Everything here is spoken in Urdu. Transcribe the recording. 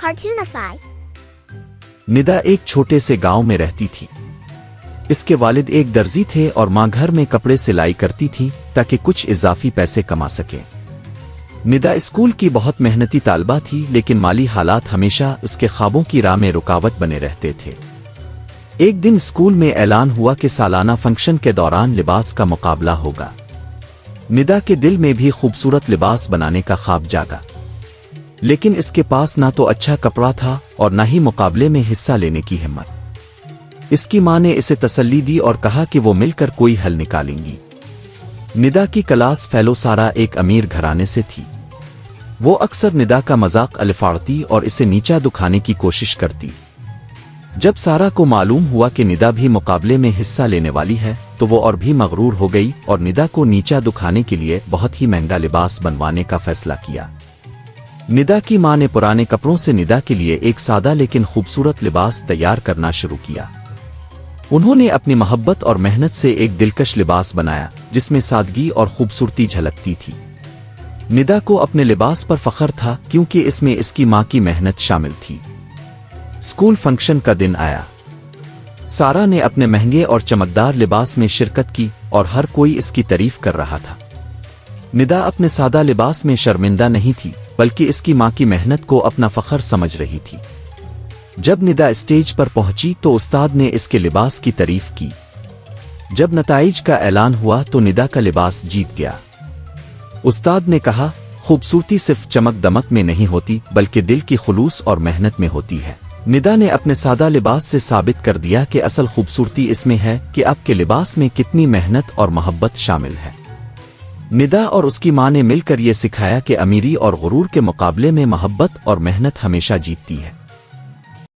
Cartoonify. ندا ایک چھوٹے سے گاؤں میں رہتی تھی۔ اس کے والد ایک درزی تھے اور ماں گھر میں کپڑے سلائی کرتی تھی تاکہ کچھ اضافی پیسے کما سکے۔ ندا اسکول کی بہت محنتی طالبہ تھی، لیکن مالی حالات ہمیشہ اس کے خوابوں کی راہ میں رکاوٹ بنے رہتے تھے۔ ایک دن اسکول میں اعلان ہوا کہ سالانہ فنکشن کے دوران لباس کا مقابلہ ہوگا۔ ندا کے دل میں بھی خوبصورت لباس بنانے کا خواب جاگا، لیکن اس کے پاس نہ تو اچھا کپڑا تھا اور نہ ہی مقابلے میں حصہ لینے کی ہمت۔ اس کی ماں نے اسے تسلی دی اور کہا کہ وہ مل کر کوئی حل نکالیں گی۔ ندا کی کلاس فیلو سارا ایک امیر گھرانے سے تھی۔ وہ اکثر ندا کا مذاق الفاڑتی اور اسے نیچا دکھانے کی کوشش کرتی۔ جب سارا کو معلوم ہوا کہ ندا بھی مقابلے میں حصہ لینے والی ہے تو وہ اور بھی مغرور ہو گئی اور ندا کو نیچا دکھانے کے لیے بہت ہی مہنگا لباس بنوانے کا فیصلہ کیا۔ ندا کی ماں نے پرانے کپڑوں سے ندا کے لیے ایک سادہ لیکن خوبصورت لباس تیار کرنا شروع کیا۔ انہوں نے اپنی محبت اور محنت سے ایک دلکش لباس بنایا جس میں سادگی اور خوبصورتی جھلکتی تھی۔ ندا کو اپنے لباس پر فخر تھا کیونکہ اس میں اس کی ماں کی محنت شامل تھی۔ اسکول فنکشن کا دن آیا۔ سارا نے اپنے مہنگے اور چمکدار لباس میں شرکت کی اور ہر کوئی اس کی تعریف کر رہا تھا۔ ندا اپنے سادہ لباس میں شرمندہ نہیں تھی، بلکہ اس کی ماں کی محنت کو اپنا فخر سمجھ رہی تھی۔ جب ندا اسٹیج پر پہنچی تو استاد نے اس کے لباس کی تعریف کی۔ جب نتائج کا اعلان ہوا تو ندا کا لباس جیت گیا۔ استاد نے کہا، خوبصورتی صرف چمک دمک میں نہیں ہوتی بلکہ دل کی خلوص اور محنت میں ہوتی ہے۔ ندا نے اپنے سادہ لباس سے ثابت کر دیا کہ اصل خوبصورتی اس میں ہے کہ آپ کے لباس میں کتنی محنت اور محبت شامل ہے۔ ندا اور اس کی ماں نے مل کر یہ سکھایا کہ امیری اور غرور کے مقابلے میں محبت اور محنت ہمیشہ جیتتی ہے۔